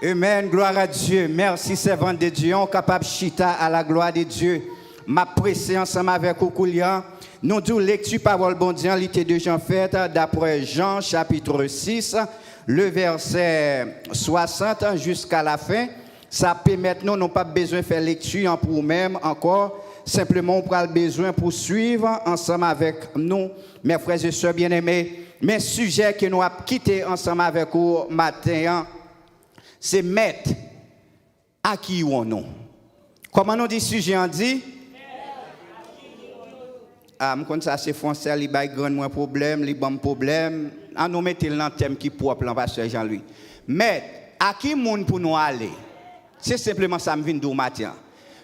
Amen, gloire à Dieu. Merci, servant de Dieu. On est capable de chita à la gloire de Dieu. Ma pressé ensemble avec Okoulian. Nous disons lecture parole bon Dieu, l'été de Jean fait d'après Jean chapitre 6, le verset 60 jusqu'à la fin. Ça permet nous n'avons pas besoin de faire lecture pour nous-mêmes encore. Simplement, on a besoin pour suivre ensemble avec nous, mes frères et sœurs bien-aimés. Mais sujet que nous avons quitté ensemble avec vous matin, c'est mettre à qui ou non. Comment nous dit sujet on dit? Ah, je ça c'est français, il y a grand problème, il y a problème. On nous mettons dans le thème qui est propre, pasteur Jean-Louis. Mettre à qui moun pour nous aller? C'est simplement ça que je viens de matin.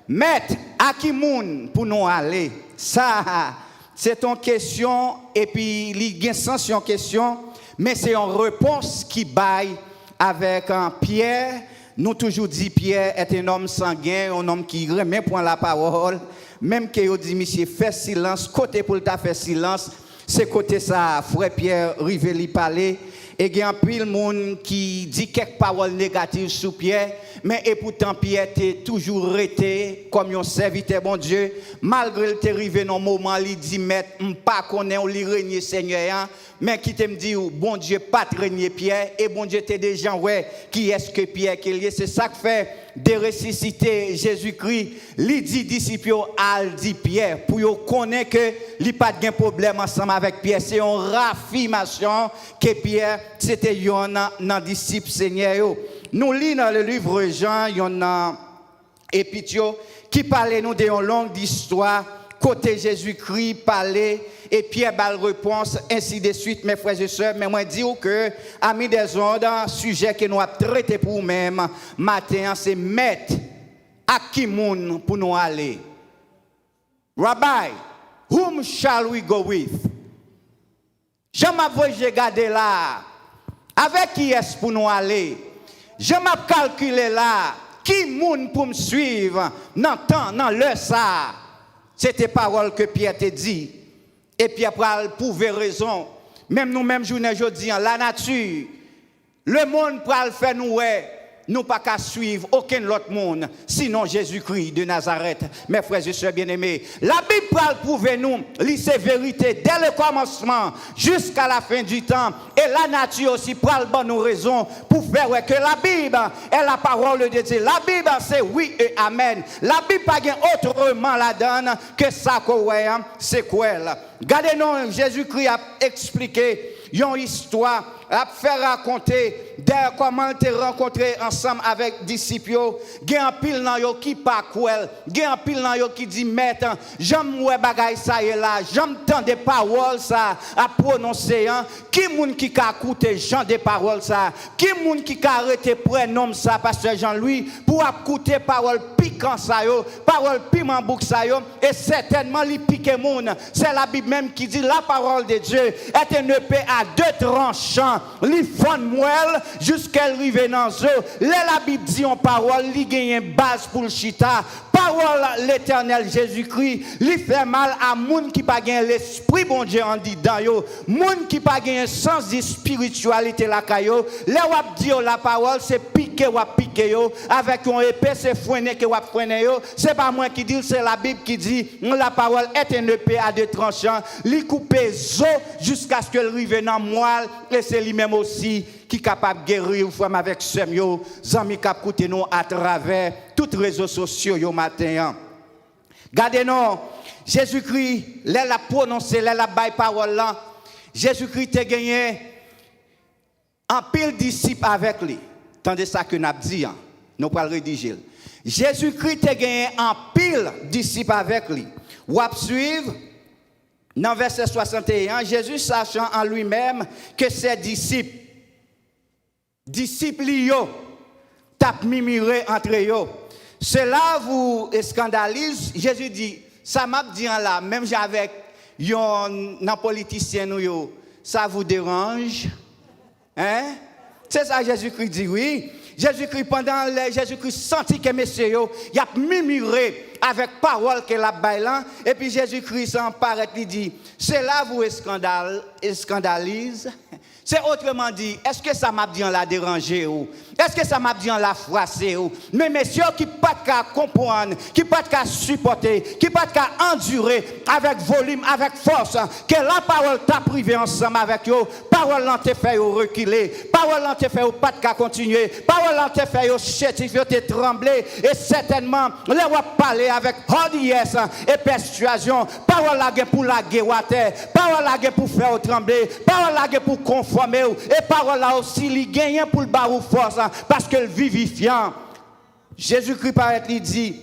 Mettre à qui moun pour nous aller? Ça, c'est une question, et puis il y a un sens en question, mais c'est une réponse qui baille avec Pierre. Nous toujours dit Pierre est un homme sanguin, un homme qui remet point la parole. Même que vous dit monsieur fait silence, côté pour ta faire silence, c'est côté ça frère Pierre Riveli parler et il y a un pile monde qui dit quelques paroles négatives sur Pierre, mais et pourtant Pierre était toujours resté comme un serviteur bon Dieu, malgré le arrivé dans moment il dit maître pas connaît on li régner Seigneur, mais qui te me dit bon Dieu pas régner Pierre et bon Dieu t'es déjà ouais qui est-ce que Pierre qu'il est, c'est ça que fait de ressusciter Jésus-Christ, li dit disciples al dit Pierre pour yo connaître que li pas de problème ensemble avec Pierre, c'est une raffirmation que Pierre c'était un disciple Seigneur. Nous lisons dans le livre Jean, il y en a épitio qui parle nous d'une longue histoire côté Jésus-Christ parlait et Pierre bal réponse ainsi de suite mes frères et sœurs, mais moi dire que amis des ondes sujet que nous avons traité pour nous-mêmes matin c'est mettre à qui moun pour nous aller. Rabbi, whom shall we go with? Je m'avoue garder là. Avec qui est-ce pour nous aller? Je m'ai calculé là. Qui moun pour me suivre? Dans temps, dans l'heure ça. C'était parole que Pierre te dit. Et Pierre prouve raison. Même nous-mêmes, journée aujourd'hui, la nature, le monde pral faire nous, nous pas qu'à suivre aucun autre monde, sinon Jésus-Christ de Nazareth. Mes frères et sœurs bien-aimés, la Bible pral prouver nous, c'est vérité dès le commencement jusqu'à la fin du temps. Et la nature aussi pral bonne nous raison pour faire que la Bible est la parole de Dieu. La Bible c'est oui et amen. La Bible pas autrement la donne que ça c'est quoi. Regardez-nous, Jésus-Christ a expliqué une histoire, a fait raconter comment il était rencontré ensemble avec disciples. Il y a un pile dans yo qui pas quoi, il y a un pile dans yo qui dit maître, j'aime ouais bagay ça et là, j'aime tant des paroles ça à prononcer. Qui moun qui a écouté Jean des paroles ça? Qui moun qui a arrêté prénom ça pasteur Jean-Louis pour écouter paroles piquant ça yo, paroles piment bouc ça yo et certainement li piquer moun. C'est la Bible même qui dit la parole de Dieu est une épée à deux tranchants, li fond moelle jusqu'à arriver dans zo. La Bible dit en parole, li gagne une base pour le chita. Parole l'Éternel Jésus-Christ, li fait mal à moun qui pas gagne l'esprit bon Dieu en dit dans yo, moun qui pas gagne sens de spiritualité la kayo. Le wap dit la parole c'est piquer wap piquer yo avec une épée c'est fouiner que wap fouiner yo. C'est pas moi qui dis, c'est la Bible qui dit la parole est une épée à deux tranchants, li couper zo jusqu'à ce qu'elle arrive dans moelle et c'est lui-même aussi qui est capable de guérir ou avec sem yo, zami k'ap koute nous à travers tous les réseaux sociaux yo matin. Gardez-nous, Jésus-Christ, là la prononcé, là la bail parole là, Jésus-Christ a gagné un pile disciple avec lui. Tendez ça que nous avons dit, nous allons rédiger. Jésus-Christ a gagné un pile disciple avec lui. Ou à suivre, dans verset 61, Jésus sachant en lui-même que ses disciples yo, tap mimire entre yo. Cela vous scandalise. Jésus dit, ça m'a dit là, même avec un politicien yo, ça vous dérange? Hein? C'est ça Jésus-Christ dit oui. Jésus-Christ pendant Jésus-Christ senti que monsieur yo, il a mimuré avec parole que la bailan et puis Jésus-Christ s'en paraît il dit, cela vous scandalise. C'est autrement dit, est-ce que ça m'a dit en la déranger ou? Est-ce que ça m'a dit en la froisser ou? Mais messieurs qui pas qu'à comprendre, qui pas qu'à supporter, qui pas qu'à endurer avec volume, avec force, que la parole t'a privé ensemble avec eux, parole l'en te fait reculer, parole l'en te fait pas qu'à continuer, parole l'en te fait chétif, te trembler et certainement les va parler avec hardiesse et persuasion, parole la pour la guéwater, parole la pour faire trembler, parole la pour conformer et parole là aussi li gagne pour le barou force parce que le vivifiant. Jésus-Christ paraît lui dit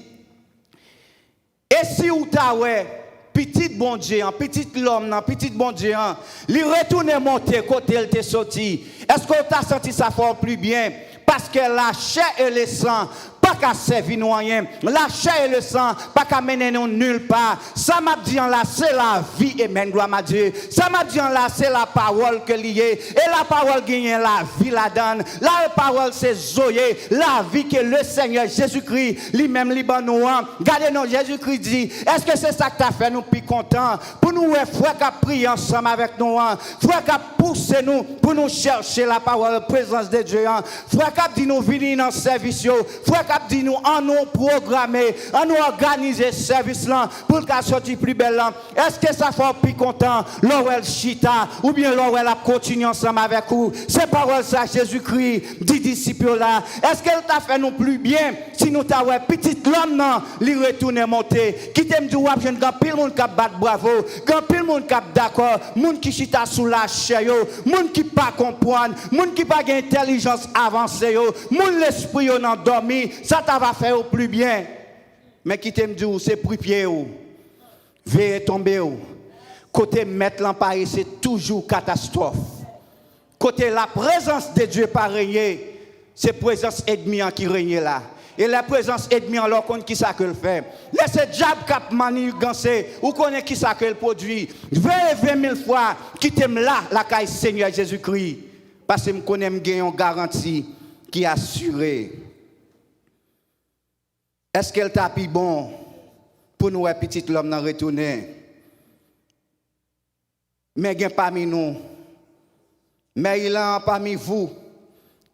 et si ou ta ouais petit bon Dieu, petit l'homme, petit bon Dieu, lui retourne monter côté il te sorti. Est-ce que tu as senti ça fort plus bien parce que la chair et le sang pas qu'à servir nous rien. La chair et le sang, pas qu'à mener nous nulle part. Ça m'a dit en là, c'est la vie, amen, gloire à Dieu. Ça m'a dit en là, c'est la parole que liée. Et la parole gagne la vie la donne. La parole c'est Zoé, la vie que le Seigneur Jésus-Christ, lui-même, nous. Regardez nous, Jésus-Christ dit, est-ce que c'est ça que tu as fait nous plus contents? Pour nous, frère, qu'à prier ensemble avec nous. Frère, qu'à pousser nous, pour nous chercher la parole, la présence de Dieu. Frère, qu'à dit nous venir dans le service. Frère, qu'à dit nous en nous programmer, en nous organiser ce service là pour qu'elle sorte plus belle. Est-ce que ça fait plus content l'Orel Chita ou bien l'Orel a continué ensemble avec vous? C'est parole ça Jésus-Christ dit disciples là. Est-ce qu'elle t'a fait nous plus bien si nous t'a ouais petite l'homme non, lui retourner monter. Qui t'aime dire ouais, grand pile monde qui bat bravo, grand pile monde qui d'accord, monde qui chita sous la chair yo, monde qui pas comprendre, monde qui pas intelligence avancée yo, monde l'esprit yo nan dormi. Ça va faire au plus bien. Mais qui t'aime dire, c'est pris pied ou. Veillez tomber ou. Côté mettre l'empare, c'est toujours catastrophe. Côté la présence de Dieu pas régner, c'est présence ennemie qui règne là. Et la présence ennemie, alors qu'on qui ça que le fait. Laissez diable cap manigancer, ou connaît qui ça que le produit. 20 000 fois, qui t'aime là, la caille Seigneur Jésus-Christ. Parce que je connais, je gagne une garantie qui est assurée. Est-ce qu'elle t'a pris bon pour nous, petit l'homme, d'en retourner? Mais il y a parmi nous, mais il y a parmi vous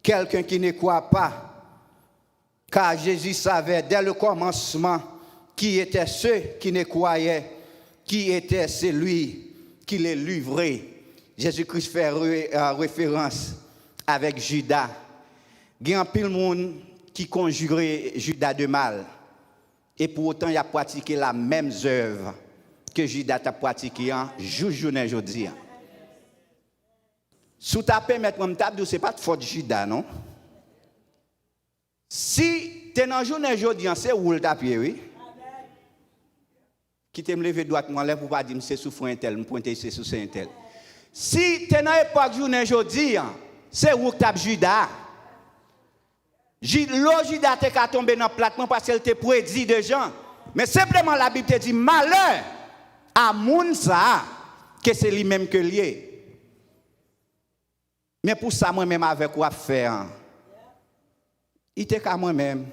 quelqu'un qui ne croit pas. Car Jésus savait dès le commencement qui était ceux qui ne croyaient, qui était celui qui les livrait. Jésus-Christ fait référence avec Judas. Il y a un pile monde qui conjurait Judas de mal. Et pour autant, il a pratiqué la même œuvre que Judas a pratiqué en journée aujourd'hui. Sous tapé, mettre mon table, ce n'est pas de faute Judas, non? Si tu es dans la journée aujourd'hui, c'est où le tapé, oui? Qui te me lever droite, moi, lève pour pas dire c'est souffrant un tel, me pointer c'est sous un tel. Si tu es dans l'époque journée aujourd'hui, c'est où le tape Judas? Judas est tombé dans le platement parce qu'elle te prédit de gens. Mais simplement la Bible te dit malheur à moun ça que c'est lui-même que lié. Mais pour ça moi-même avec quoi faire? Il était qu'à moi-même.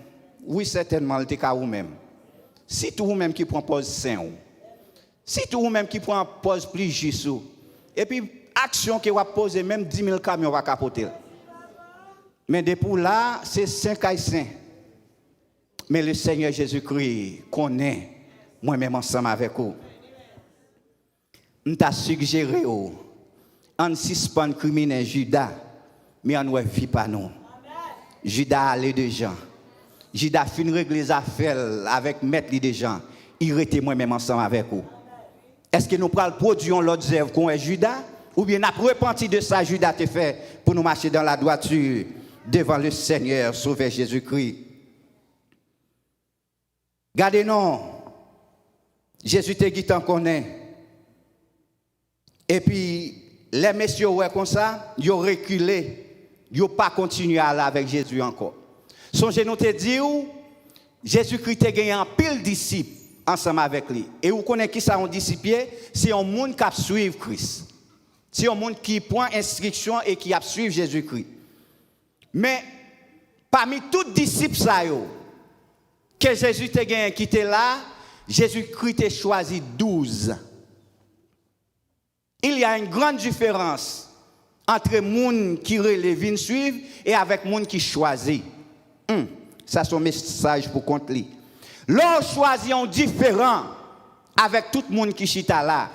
Oui certainement il était qu'à vous-même. Si tout vous-même qui prend pause sain. Si tout vous-même qui prend pause plus juste. Et puis action que va poser même 10 000 camions va capoter. Mais depuis là, c'est 5 à 5. Mais le Seigneur Jésus-Christ connaît moi-même ensemble avec vous. Je t'ai suggéré, en suspend criminel Judas, mais on ne vit pas nous. Judas allait de gens. Judas fin régler les affaires avec maître des gens. Il était moi-même ensemble avec vous. Est-ce que nous prenons produire l'autre œuvre qu'on est Judas? Ou bien nous repenti de ça, Judas te fait pour nous marcher dans la droiture devant le Seigneur, Sauveur Jésus-Christ. Gardez-nous, Jésus te dit en connaît. Et puis, les messieurs, ouais, comme ça, ils ont reculé, ils n'ont pas continué à aller avec Jésus encore. Songez nous te dit, Jésus-Christ te gagné un pile disciples ensemble avec lui. Et vous connaissez qui ça un disciple? C'est un monde qui suit Christ. C'est un monde qui prend instruction et qui suit Jésus-Christ. Mais parmi tous les disciples que Jésus t'a gagné qui était là, Jésus-Christ a choisi 12. Il y a une grande différence entre moun qui relève suivre et avec moun qui choisit. Ça c'est un message pour contre lui. L'on choisit un différent avec tout le monde qui chita là.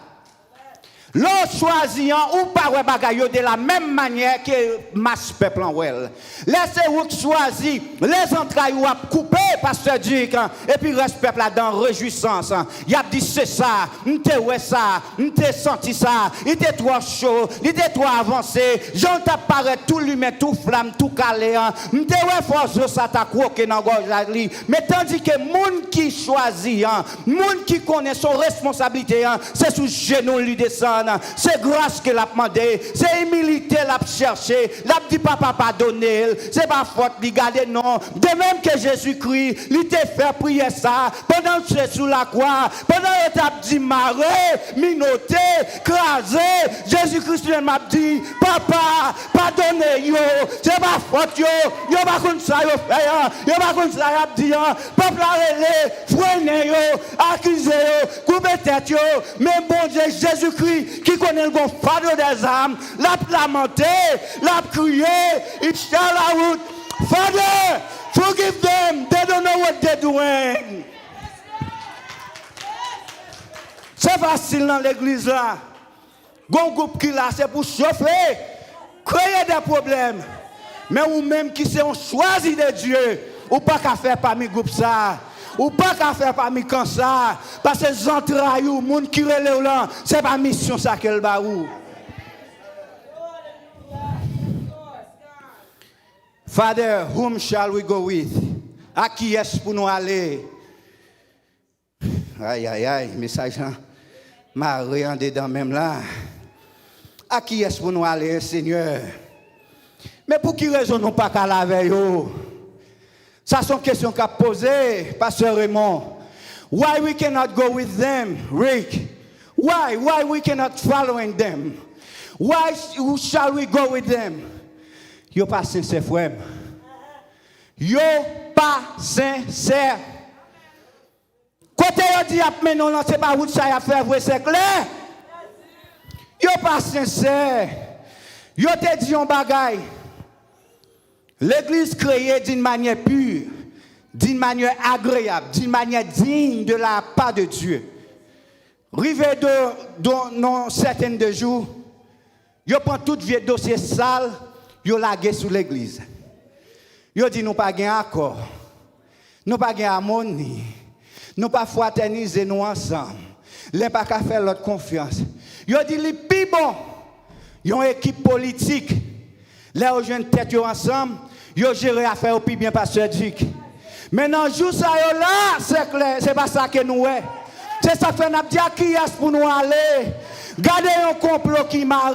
L'on choisit ou pas ouais bagaille de la même manière que masse peuple en well. Laissez-vous choisir les entrailles ou à couper pasteur Dick et puis reste peuple là dans réjouissance. Il a dit c'est ça, m'te ouais ça, m'te senti ça, il était trop chaud, il était trop avancé, j'en t'apparaît tout lumière, tout flamme, tout calé, m'te ouais force ça t'a croqué dans gorge li. Mais tandis que monde qui choisit, monde qui connaît son responsabilité, c'est sous genou lui descend. C'est grâce qu'il a demandé, c'est humilité l'a cherché, l'a dit papa pardonner, c'est pas faute de garder non. De même que Jésus-Christ, il t'a fait prier ça pendant que c'est sous la croix, pendant qu'il t'a dit marrer, minoter, craser, Jésus-Christ lui m'a dit papa pardonnez yo, c'est pas faute yo pas comme ça yo fait, yo pas comme ça y a dit peuple a relé, freinez yo, accusez yo, coupez tête yo, mais bon Dieu Jésus-Christ qui connaît le bon fardeau des âmes, l'a lamenté, l'a crié, il tient la route. Father, forgive them, they don't know what they're doing. C'est facile dans l'église là. Gon groupe qui là, c'est pour chauffer, créer des problèmes. Mais ou même qui sont choisis de Dieu, ou pas qu'à faire parmi groupe ça. Ou pas qu'à faire parmi comme ça. Parce que les entrailles ou monde qui relève là, c'est pas mission ça qu'elle ba ou. Father, whom shall we go with? À qui est-ce pour nous aller? Aïe, message là. Marie en dedans même là. À qui est-ce pour nous aller, Seigneur? Mais pour qui raison nous pas qu'à laver yo? Ça sont questions qu'a posées, Pasteur Raymond. Why we cannot go with them, Rick? Why we cannot following them? Why shall we go with them? Yo pas sincère, frère. Yo pas sincère. Côté yo dit mais non, c'est pas route ça y a fait vrai, c'est clair. Yo pas sincère. Yo te dit un bagay. L'église créée d'une manière pure, d'une manière agréable, d'une manière digne de la part de Dieu. Rivé dans certains de jours, yo prend tout vieux dossier sale, yo lagué sous l'église. Yo dit nous pas gain accord. Nous pas gain harmonie. Nous pas fraterniser nous ensemble. Les pas qu'à faire l'autre confiance. Yo dit li pi bon. Yon équipe politique. Les jeunes tête yo ensemble. Yo géré affaire au plus bien pasteur Dick. Maintenant jour ça yo là, c'est clair, c'est pas ça que nous est. C'est ça fait n'a dit à qui est pour nous aller. Gardez un complot qui marre.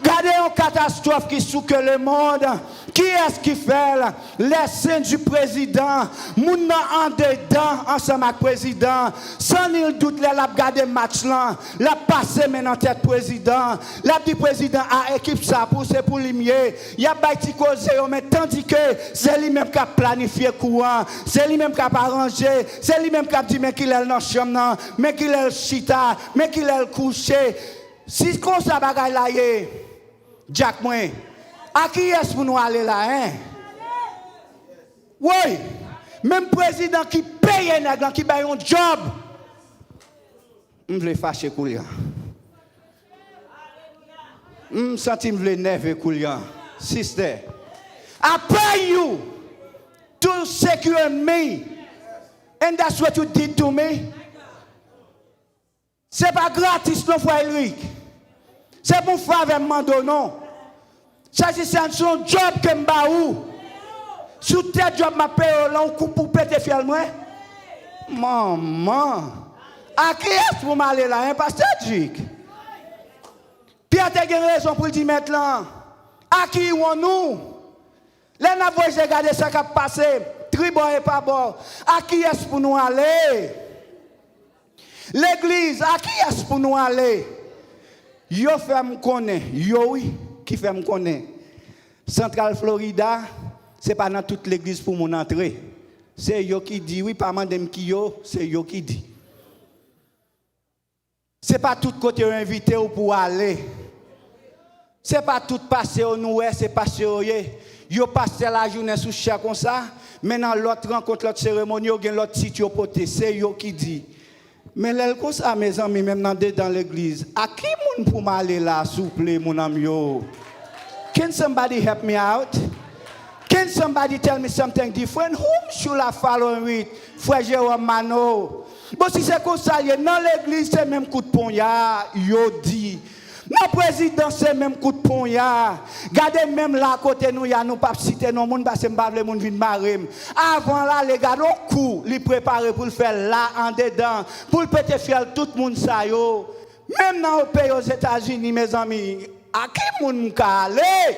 Gardez une catastrophe qui souque le monde. Qui est-ce qui fait les scènes du président? Moun en dedans ensemble avec le président. Sans nul doute, les a gardé le match là. La passé maintenant tête président. La dit président a équipe ça pour c'est pour l'imier. Il y a bâti causé mais tandis que c'est lui même qui a planifié courant. C'est lui même qui a arrangé. C'est lui même qui a dit mais qu'il est dans chambre, mais qu'il est chita, mais qu'il est couché. Si comme ça bagaille là Jack moi. À qui est-ce pour nous aller là, hein? Oui, même président qui paye un nègre, qui paye un job. Je veux fâcher Koulian. Je sens que je veux nerver Koulian. Sister, I pay you to secure me. And that's what you did to me. C'est pas gratis, non, frère Eric. C'est pour faire un mandat, non. Ça, c'est son job que je ou. Sous tes job, je paye un coup pour péter fiel, moi. Maman. À qui est-ce pour m'aller là, hein, pasteur Dick? Pierre, tu as raison pour le dire maintenant. À qui on nous? Les navires, j'ai regardé ça qui a passé. Tribord et pas bon. À qui est-ce pour nous aller? L'église, à qui est-ce pour nous aller? Yo fait me connaître. Yo oui. Qui fait me connaître. Central Florida, ce n'est pas dans toute l'église pour mon entrée. C'est yo qui dit, oui, pas mandem qui yo, c'est yo qui dit. Ce n'est pas tout côté invité pour aller. C'est pas tout passé au nous, c'est passé au yé. Yo passé la journée sous chien comme ça. Maintenant, l'autre rencontre, l'autre cérémonie, il y a l'autre site, c'est yo qui dit. Mais l'elle comme ça, mes amis, même dans l'église, à qui moun pour m'aller là, s'il vous plaît, mon ami yo? Can somebody help me out? Can somebody tell me something different? Whom should I follow with? Frère Jérôme Mano. Bon, si c'est comme ça, dans l'église, c'est même coup de pont, yo dit. Mon président, c'est même coup de pont. Regardez même là à côté nous, nous pas citer non monde parce que m'bavle moun vinn marrer. Avant là les gars au coup, li préparer pour le faire là en dedans, pour le péter fiel tout monde ça yo. Même dans au pays aux États-Unis mes amis, à qui moun m'ka aller?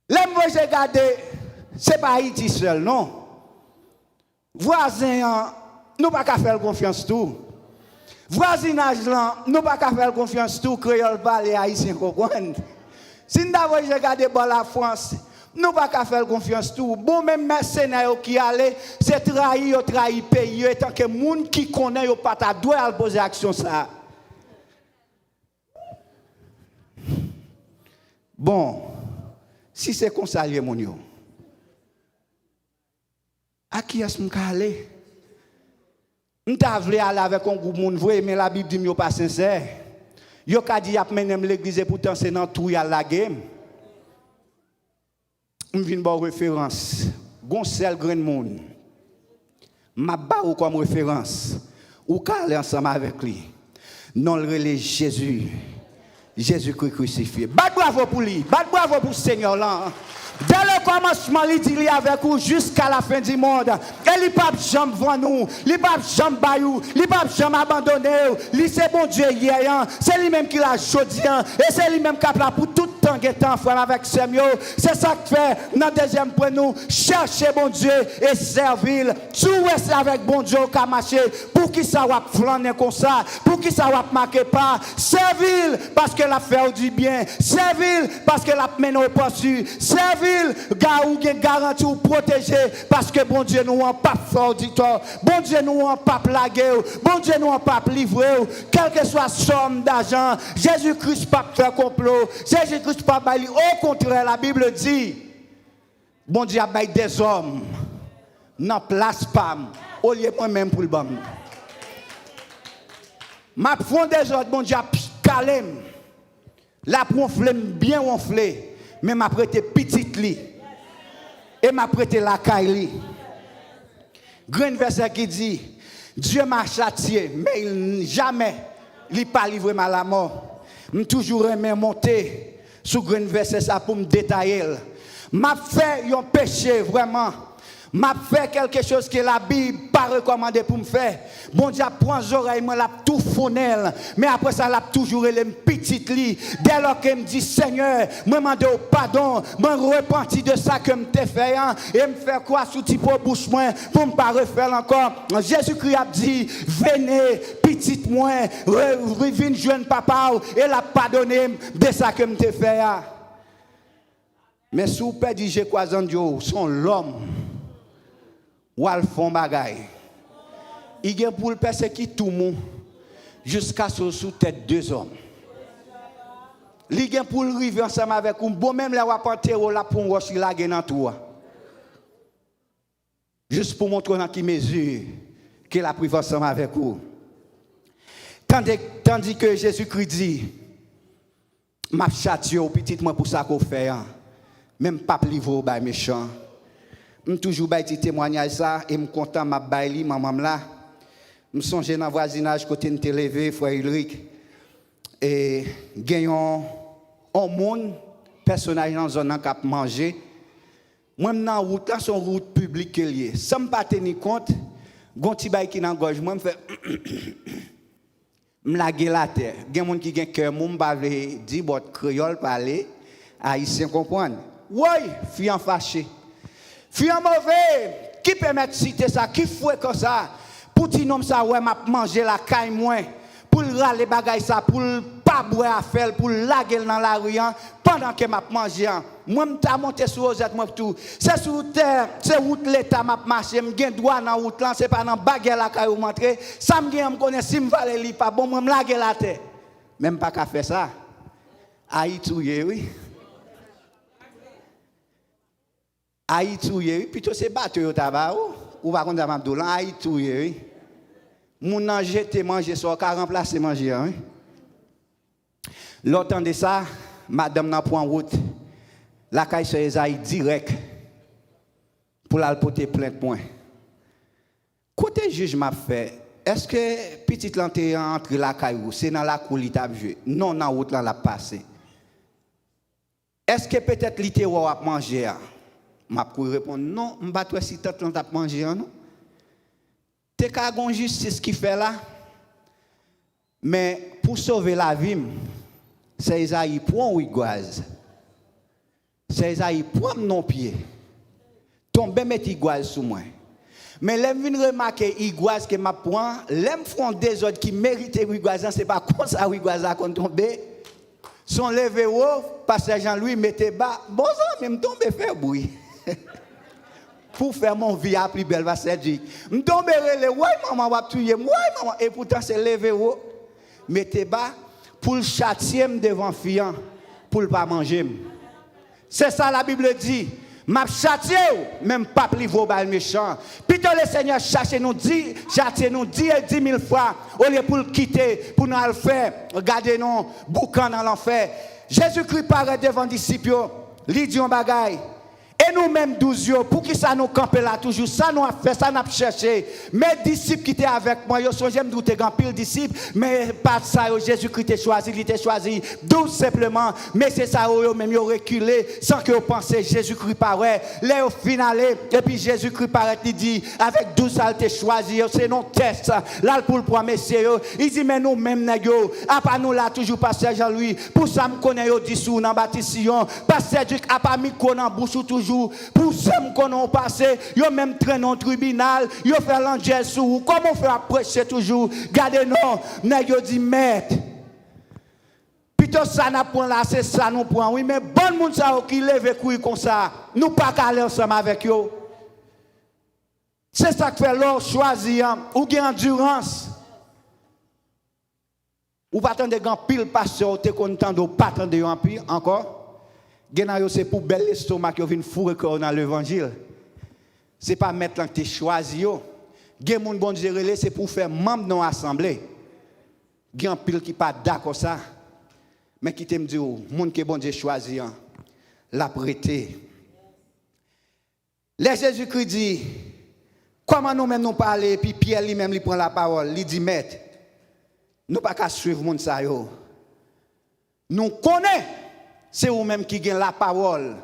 L'aime vous regarder, c'est pas Haïti seul non. Voisin nous pas qu'à faire confiance tout. Voisinage là, nous pas qu'à faire confiance tout créole parler haïtien comprendre. Si nous avons regardé pour la France, nous pas qu'à faire confiance tout. Bon même mercenaires qui allait, c'est trahir pays étant que monde qui connaît yo pas ta doit poser action ça. Bon, si c'est comme ça mon yo. À qui est-ce m'ka aller? M'ta vle aller avec un groupe moun vrai mais la Bible dit yo pas sincère. Yo ka dit y a mené l'église et pourtant c'est dans tout y a la game. M'vinn bon référence. Gon seul grand monde. M'a ba ou comme référence. Ou ka aller ensemble avec lui. Non le relais Jésus. Jésus-Christ crucifié. Bat bravo pour lui. Bat bravo pour le Seigneur là. Dès le commencement, il dit avec vous jusqu'à la fin du monde. Et il ne peut jamais voir nous, il ne peut jamais bailler, il ne peut jamais abandonner. C'est bon Dieu hier, c'est lui-même qui l'a choisi. Et c'est lui-même qui a pris pour tout temps et temps, frère, avec Samuel. C'est ça que fait, dans le deuxième point, nous chercher bon Dieu et servir. Tout reste avec bon Dieu qui a marché. Pour qui ça va flâner comme ça, pour qui ça va marquer pas. Servir parce que la fait du bien. Servir parce que la mène au poursuit. Servir gars ou garantie ou protéger parce que bon Dieu nous en pas fait auditoire, bon Dieu nous en pas plagué, bon Dieu nous en pas livré, quelle que soit somme d'argent, Jésus-Christ pas faire complot, Jésus-Christ pas bailler, au contraire la Bible dit bon Dieu a baillé des hommes non place pas au lieu moi même pour le bon. Ma fond des autres bon Dieu a calme. La ronfle bien ronflé. Mais m'a prêté petite li et m'a prêté la caille. Grand verset qui dit Dieu m'a châtié mais il jamais il pas livré mal à la mort. M'a toujours aimé monter sous grand verset ça pour me détailler. M'a fait un péché vraiment. M'a fait quelque chose que la Bible pas recommandé pour me faire. Bon Dieu prend les oreilles, moi la tout fonnel. Mais après ça, la toujours les petites li. Dès lors qu'elle me dit Seigneur, moi demande pardon, moi repenti de ça que me t'ai fait et me faire quoi sous type bouche moi pour me pas refaire encore. Jésus-Christ a dit venez petite moi, reviens jeune papa et la pardonner de ça que me t'ai fait. Mais si vous perdez j'ai quoi Dieu, son l'homme ou al font bagay. Il y a pour le persécuter tout le monde jusqu'à ce sous tête deux hommes. Il y a pour le river ensemble avec un bon même la wapanté ou la pour roche la dans tout. Juste pour montrer dans qui mesure que la pris ensemble avec vous. Tandis que Jésus-Christ dit m'a châtié au petit moi pour ça qu'on fait. Même pas livre au méchant. Je toujours petit témoignage ça et me content m'a baili maman là. Me songe dans voisinage côté de levé frère Ulrich et gagnons un monde personnage dans zone qui a manger. Moi dans route là son route publique lié. Sans me pas tenir compte, gon ti bay qui dans gorge moi me fait me laguer la terre. Gen monde qui gen cœur mon pas dire bot créole parler haïtien comprendre. Oui, fille en fâché. Fille en mauvais, qui permet de citer ça, qui fouet comme ça, pour dire non ça ouais m'a manger la caille moins, pour râler bagay ça, pour pas boire à faire pour laguer dans la rue pendant que m'a mangé. Moi m'ta monter sur Rosette moi tout. C'est sur terre, c'est route l'état m'a marché, me gen droit dans route là, c'est pas dans baguette la caillou monter. Ça me gen me connaît si me valait li pas bon, moi me laguer la terre. Même pas qu'à faire ça. Haïti oui. Haïti oui, plutôt c'est battre au tabac ou pas contre m'abdou là Haïti oui. Moun nan jeté manger so ka remplacer manger hein. L'autant de ça, madame n'a point route. La caille sur Esaïe direct pour la porter plainte point. Côté juge m'a fait, est-ce que petite lanterne entre la caille c'est dans la cour t'a joué? Non, dans route là la passé. Est-ce que peut-être l'ité ou a manger? M'a pour répondre non, m'pa toi si tante t'a manger non. T'es ka gon justice qui fait là. Mais pour sauver la vie, c'est Isaïe point Iguaz. C'est Isaïe point non pied. Tombe mettre Iguaz sous moi. Mais l'aime vinn remarquer Iguaz que m'a point, l'aime font des autres qui méritent Iguaz, c'est pas comme ça Iguaz a tomber. Son levé haut, pasteur Jean-Louis mettait bas. Bon ça même tomber faire bruit. Pour faire mon vie à plus belle va se dire. M'tomber les ouais maman va tuer moi maman et pourtant c'est levé haut. Mettez bas pour le châtier devant fiant pour le pas manger. C'est ça la Bible dit. M'a châtié même pas plus vos bal méchant. Plutôt le Seigneur cherche nous dit, châtier nous 10 000 fois au lieu pour le quitter pour nous le faire. Regardez nous boucan dans l'enfer. Jésus-Christ paraît devant disciples, li dit un bagaille. Et nous-mêmes 12 jours, pour qui ça nous campe là toujours, ça nous a fait, ça nous a cherché. Mes disciples qui étaient avec moi, ils sont j'aime douter grand pile disciples, mais pas ça, Jésus-Christ t'a choisi, il était choisi 12 simplement, mais c'est ça, eux même ils ont reculé sans que vous pensiez Jésus-Christ paraît. Là au final, et puis Jésus-Christ paraît, il dit, avec 12 ça il choisi, c'est non test, là pour le premier messieurs, il dit, mais nous-mêmes, à part nous là, toujours pasteur Jean-Louis, pour ça me connaît, il dit, sous dans bâtissement, pasteur Duc, à part micro dans bouche toujours. Pour ça qu'on a passé, yo même traîné au tribunal, yo fait l'angel sous, comment faire prêcher toujours, gardez non, nèg yo dit maître. Plutôt ça n'a point là, c'est ça nous prend. Oui, mais bon monde ça qui lève couille comme ça, nous pas aller ensemble avec yo. C'est ça que fait l'or choisir ou gain endurance. Ou pas attendre grand pile pasteur, te content de pas attendre en pile encore. C'est pour bel estomac qui vient fourrer dans l'évangile. Ce n'est pas mettre que tu choisi. Gen moun bon Dieu c'est pour faire membre dans l'assemblée. Gen pile qui pas d'accord ça. Mais qui t'aime dire moun que bon Dieu choisi l'a prêté. Les Jésus-Christ dit comment nous même nous parler puis Pierre lui-même lui prend la parole, il dit maître nous pas qu'à suivre moun ça yo. Nous connaissons c'est vous-même qui gagne la parole.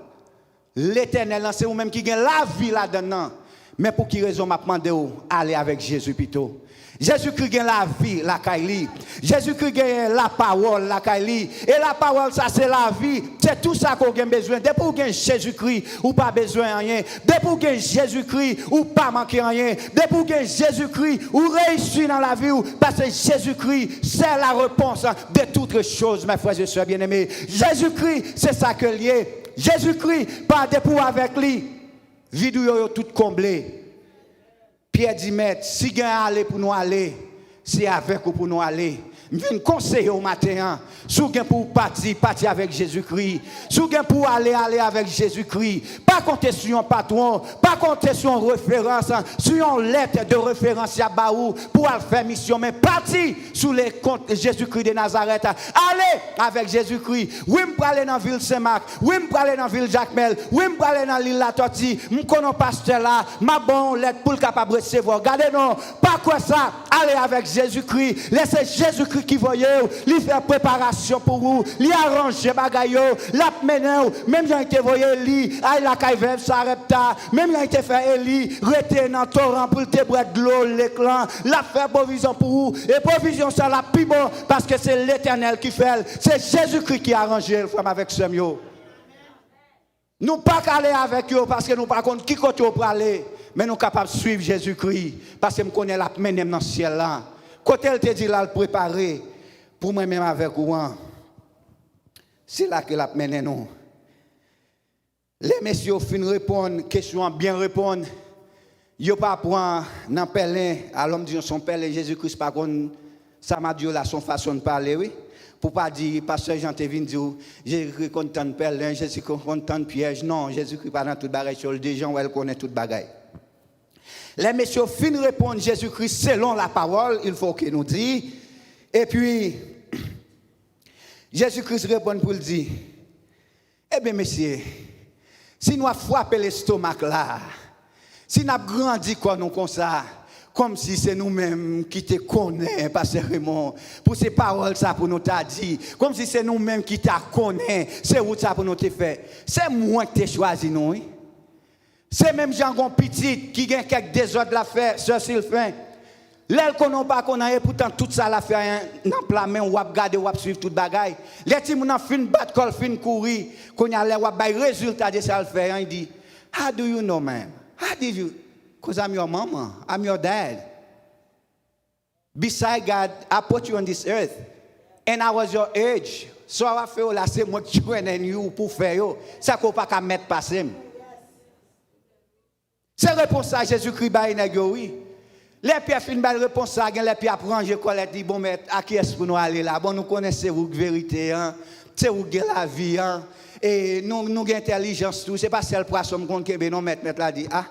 L'Éternel, c'est vous-même qui gagne la vie là-dedans. Mais pour qui raison m'a demandé aller avec Jésus plutôt? Jésus-Christ gagne la vie, la Kaili. Jésus-Christ gagne la parole, la Kaili. Et la parole, ça c'est la vie. C'est tout ça qu'on a besoin. Dès pour gagner Jésus-Christ, ou pas besoin de rien. Dès pour gagner Jésus-Christ, ou pas manquer rien. Dès pour gagner Jésus-Christ, ou réussir dans la vie. Parce que Jésus-Christ, c'est la réponse de toutes choses, mes frères et sœurs bien-aimés. Jésus-Christ, c'est ça que lié. Jésus-Christ, pas de pour avec lui. Vidéo tout comblé. Pierre dit, maître, si vous aller pour nous aller, c'est avec ou pour nous aller. Je viens conseiller au matin. Si vous pour partir avec Jésus-Christ. Si vous pour aller avec Jésus-Christ. Pas compter sur un patron, pas compter sur une référence, sur une lettre de référence à Baou pour faire mission. Mais partir sous les comptes de Jésus-Christ de Nazareth. Allez avec Jésus-Christ. Oui, je peux aller dans la ville Saint-Marc. Oui, je peux aller dans la ville Jacmel. Oui, je peux aller dans l'île La Tortue. Je connais un pasteur là. Ma bonne lettre pour le capable de recevoir. Regardez non. Pas quoi ça. Allez avec Jésus-Christ. Laissez Jésus-Christ qui voyait, lui faire préparation pour vous, lui arranger bagayo, la mener, même j'ai été voyé lui, aïe la caille s'arrête, même j'ai été fait lui, rester dans le torrent pour te boire de l'eau, l'éclan, la faire provision pour vous, et provision ça la plus bon, parce que c'est l'Éternel qui fait, c'est Jésus-Christ qui a arrangé le femme avec ce mieux. Nous pas aller avec eux parce que nous pas contre qui côté pour aller, mais nous capables de suivre Jésus-Christ parce que nous connaissons la mener dans le ciel là. Côté elle te dit là le préparer pour moi-même avec vous, c'est là que la mène nous. Les messieurs fin répondre, question bien répondre. Yo pas prendre dans Pélin à l'homme dit son père Jésus-Christ par contre ça m'a dit là son façon de parler oui pour pas dire pasteur Jean te vinn dire Jésus-Christ content Pélin Jésus-Christ content piège non Jésus-Christ pas dans toute bagaille sur des gens où elle connaît toute bagaille. Les messieurs fin répondre Jésus-Christ selon la parole, il faut qu'il nous dise et puis Jésus-Christ répond pour le dire eh bien messieurs si nous frappons l'estomac là si nous avons grandi comme ça, comme si c'est nous-mêmes qui te connaissons, Pasteur Raymond, pour ces paroles ça pour nous t'a dit, comme si c'est nous-mêmes qui t'a connaissons, c'est où ça pour nous te fait. C'est moi qui t'ai choisi nous. Oui? C'est même Jean-Gon Petit qui a quelques désordres à faire, Sœur Sylvain. L'aile qu'on n'a pas qu'on a pourtant tout ça l'a fait dans la main, ou regarder, ou suivre toute bagaille. Les petits gens fin battre, col fin courir, qu'on a l'air ou résultat de ça le faire, il dit, how do you know man? How did you? Because I'm your mama. I'm your dad. Beside God, I put you on this earth. And I was your age. So I feel like c'est moi qui traîne you pour faire yo. Ça qu'on pas qu'à mettre passer. C'est réponse à Jésus-Christ ba nèg oui. Les pierres fin belle réponse ça, les pierres prendre Colette dit bon mais à qui est-ce pour nous aller là? Bon nous connaissons vous vérité hein. C'est vous la vie hein. Et nous avons intelligence tout, c'est pas celle poisson qu'on kebe non mettre là dit ah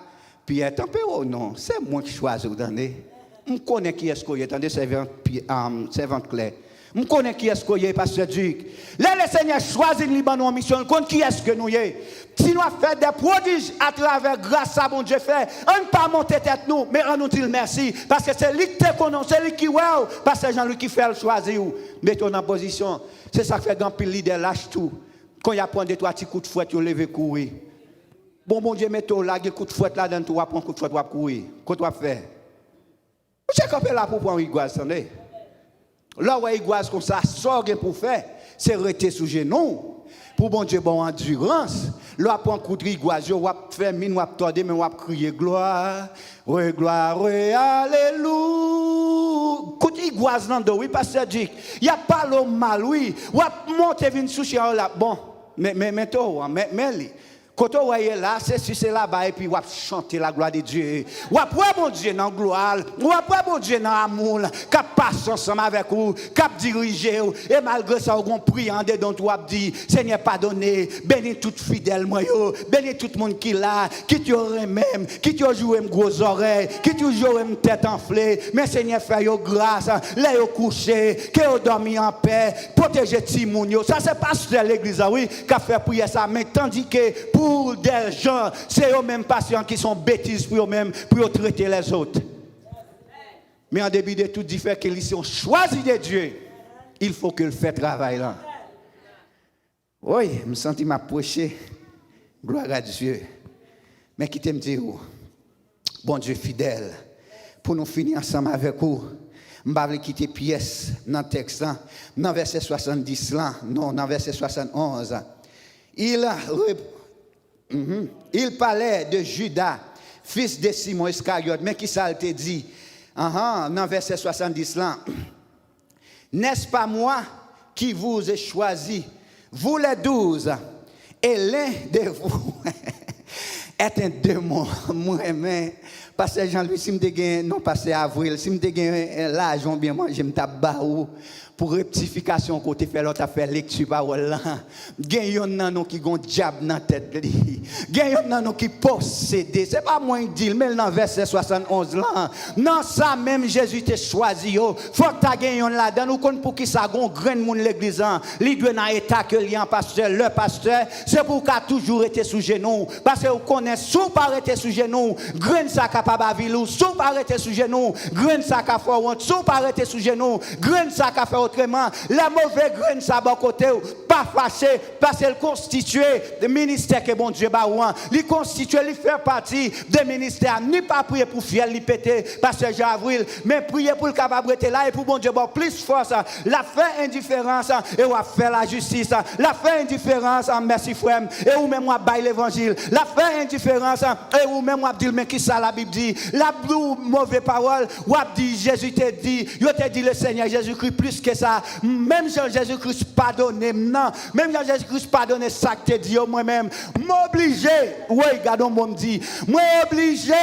Pierre tempéro non, c'est moi qui choisis vous entendez. On connaît qui est-ce qu'il y a attendez servant Claire. On connaît qui est-ce qu'il y a pasteur Duc. Là le Seigneur choisit Libanon en mission, on qui est-ce que nous y est. Si nous avons fait des prodiges à travers grâce à bon Dieu fait, on ne pas monter tête nous, mais on nous dit merci parce que c'est lui qui te connaît, c'est lui qui wow, parce que c'est Jean-Louis qui fait le choisir ou mettons en position. C'est ça qui fait grand pile leader lâche tout. Quand il y a prendre 2-3 petits coups de fouette, il lever courir. Bon Dieu, mettez là, il coup de fouette là, dans tout, prendre coup de fouette, courir. Qu'est-ce que tu vas faire? Vous êtes là pour prendre Iguaz, attendez. Là où Iguaz comme ça, sort pour faire, c'est rester sous genoux. Pour bon Dieu, bon endurance. Là, prendre coup de Iguaz, vous faire mine, vous tordez, mais vous crier gloire, oui, gloire, oui, alléluia. Coup de Iguaz, non, oui, pasteur Dick. Il n'y a pas l'homme mal, oui. Vous montez, venir sous là, bon, mais toi, mais quand vous voyez là, c'est là-bas et puis vous chanter la gloire de Dieu. Vous avez bon Dieu dans la gloire, vous avez bon Dieu dans l'amour, qui passe ensemble avec vous, qui dirige vous. Et malgré ça, vous priez en dedans, vous dit, Seigneur, pardonnez, bénis tout fidèle, bénis tout le monde qui est là, qui t'aurait même, qui t'aurait joué gros oreilles, qui t'aurait une tête enflée. Mais Seigneur, fais grâce, les coucher, que vous dormez en paix, protégez Timounio. Ça, c'est pas l'église, oui, qui a fait prier ça, mais tandis que pour des gens, c'est eux-mêmes patients qui sont bêtises pour eux-mêmes, pour traiter les autres. Mais en début de tout, dit fait qu'ils sont choisis de Dieu. Il faut qu'ils fassent travail là. Oui, je me sens m'approcher. Gloire à Dieu. Mais qui t'aime dire, bon Dieu fidèle, pour nous finir ensemble avec vous, je ne vais pas quitter pièce dans le texte, dans verset 70, non, dans verset 71. Il parlait de Judas, fils de Simon Iscariote, mais qui ça te dit? Dans verset 70 là. N'est-ce pas moi qui vous ai choisi, vous les 12, et l'un de vous est un démon, moi-même. Parce que Jean-Louis, si je me non, passé avril, si je me l'argent bien moi, je me tape pour rectification côté fait l'autre affaire lecture parole là. Gen yon nan nou qui gon diable dans tête li. Gen yon nan nou qui possédé. C'est pas moi qui dit mais dans verset 71 là. Non ça même Jésus t'a choisi yo. Faut que ta gen yon là dans nous connait pour qui ça gon grain moun l'église là. Li doit dans état que li en pasteur, le pasteur, c'est pour qu'a toujours été sous genou parce que vous connaissez sous pas été sous genou, grain ça capable avilou, sous pas été sous genou, grain ça ka fort, sous pas été sous genou, grain ça ka fait autrement, la mauvaise graine ça bon côté, pas pas fâché parce qu'elle constitue le ministère que bon Dieu baouan. Il constitue, il fait partie des ministères. Ni pas prier pour fiel, li péter parce que Jean-Avril, mais prier pour le capable être là et pour bon Dieu bon plus force. La fait indifférence et on va faire la justice. La fait indifférence, merci frère, et ou même on baille l'évangile. La fait indifférence et ou même on dit mais qui ça la Bible dit. La mauvaise parole, ou dit Jésus te dit, yo te dit le Seigneur Jésus-Christ plus que ça. Même Jean Jésus-Christ pardonné, non. Même Jean Jésus-Christ pardonné ça que te dit moi-même. M'obligé, oui, gardons mon dit, m'obligé.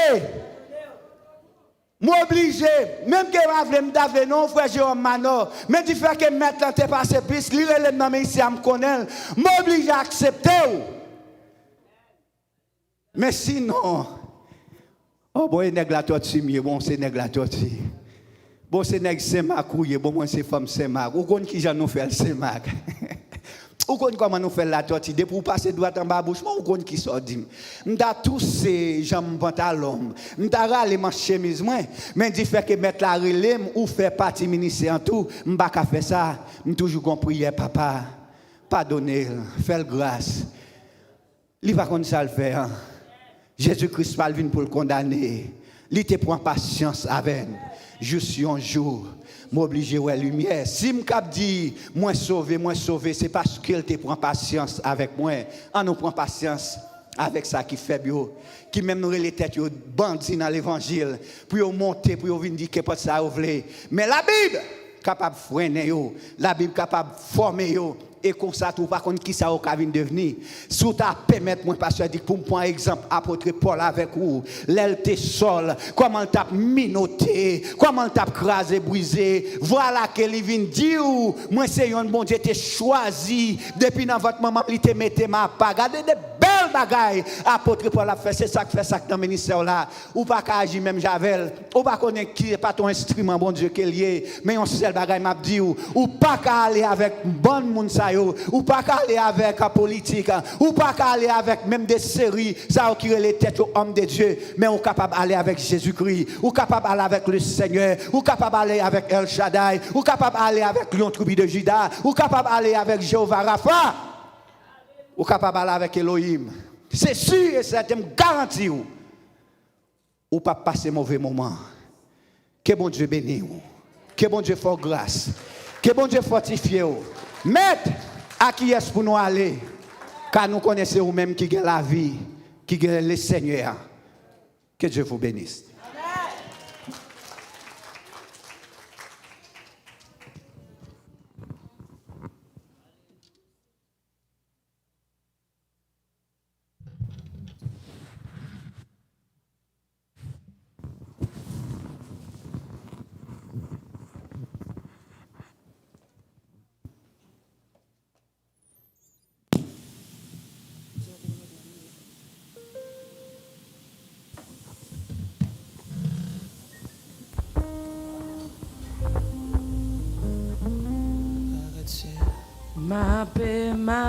M'obligé, même que je veux me daver non, frère Jérôme Manor, mais du fait que maintenant t'es passé plus, lire le nom ici à me connaître, m'oblige à accepter. Mais sinon, oh bon, nèg la tortue, bon c'est nèg la tortue. Bon c'est nèg c'est macouille, bon moi c'est femme c'est mac. Ou connait qui j'en nous fait c'est mac. Ou connait comment nous fait la tortue de pour passer droit en bas bouche, moi ou connait qui sort dit. M'ta tous ces jambes pantalon, m'ta râler ma chemise moi, mais dit fait que mettre la relève ou faire partie ministère en tout, m'pa ka faire ça, m toujours gon prière papa, pardonnez, fais grâce. Il va comme ça le faire. Hein? Jésus-Christ pas venu pour le condamner. Il te prend patience avec. Juste un jour, m'obliger à la lumière. Si m'cap dit moi sauvé, c'est parce qu'il te prend patience avec moi. On nous prend patience avec ça qui fait bio, qui même nous les têtes bandits dans l'évangile pour monter pour venir dire que pas ça voulez. Mais la Bible capable freiner yo, la Bible capable former yo. Et comme ça, tout par contre, qui ça va devenir? Sous ta permettre, moi, pasteur, dit pour me prendre exemple, apôtre Paul avec vous, l'aile te sol, comment t'a minoté, comment t'a crasé, brisé. Voilà qu'il vient dire, moi, c'est un bon Dieu, t'es choisi, depuis dans votre maman, il te mette ma pas. Regardez des belles bagailles, apôtre Paul a fait, c'est ça qui fait ça dans le ministère là. Ou pas qu'à agir même Javel, ou pas connaître qui n'est pas ton instrument, bon Dieu, qu'il y est, mais on seul bagaille m'a dit, ou pas qu'à aller avec bon monde ça. Ou pas aller avec la politique, ou pas aller avec même des séries, ça qui les têtes aux hommes de Dieu, mais on est capable d'aller avec Jésus-Christ, ou capable d'aller avec le Seigneur, ou capable d'aller avec El Shaddai, ou capable d'aller avec Lion Tribu de Juda, ou capable d'aller avec Jéhovah Rapha, ou capable d'aller avec Elohim. C'est sûr et certain, garanti ou pas passer mauvais moment. Que bon Dieu bénisse, que bon Dieu fasse grâce, que bon Dieu fortifie. Maître, à qui est-ce pour nous aller? Car nous connaissons vous-même qui gagne la vie, qui gagne le Seigneur. Que Dieu vous bénisse. Ma paix, ma